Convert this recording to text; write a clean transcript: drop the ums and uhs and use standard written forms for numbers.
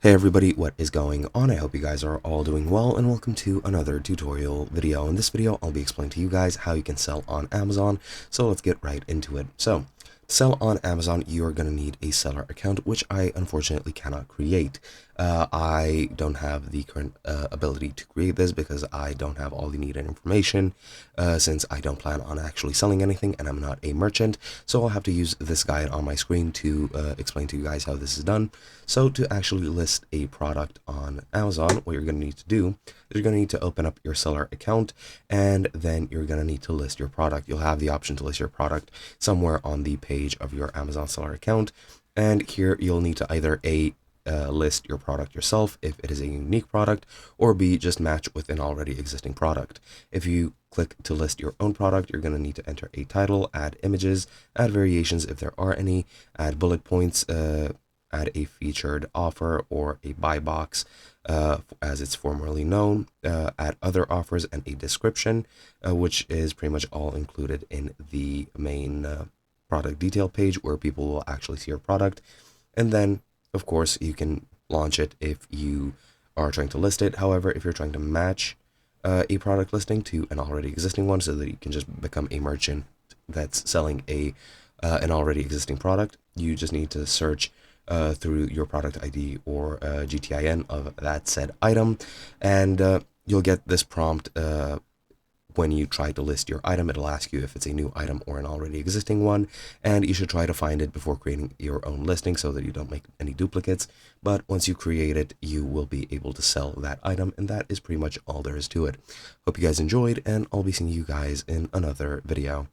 Hey everybody, what is going on? I hope you guys are all doing well, and welcome to another tutorial video. In this video, I'll be explaining to you guys how you can sell on Amazon, so let's get right into it. So, to sell on Amazon, you are going to need a seller account, which I unfortunately cannot create. I don't have the current ability to create this because I don't have all the needed information, since I don't plan on actually selling anything and I'm not a merchant. So I'll have to use this guide on my screen to explain to you guys how this is done. So to actually list a product on Amazon, what you're going to need to do is you're going to need to open up your seller account, and then you're going to need to list your product. You'll have the option to list your product somewhere on the page of your Amazon seller account, and here you'll need to either list your product yourself if it is a unique product, or B, just match with an already existing product. If you click to list your own product, you're going to need to enter a title, add images, add variations if there are any, add bullet points, add a featured offer or a buy box, as it's formerly known, add other offers, and a description, which is pretty much all included in the main product detail page where people will actually see your product. And then of course you can launch it if you are trying to list it. However, if you're trying to match a product listing to an already existing one so that you can just become a merchant that's selling an already existing product, you just need to search through your product ID or GTIN of that said item, and you'll get this prompt when you try to list your item. It'll ask you if it's a new item or an already existing one, and you should try to find it before creating your own listing so that you don't make any duplicates. But once you create it, you will be able to sell that item, and that is pretty much all there is to it. Hope you guys enjoyed, and I'll be seeing you guys in another video.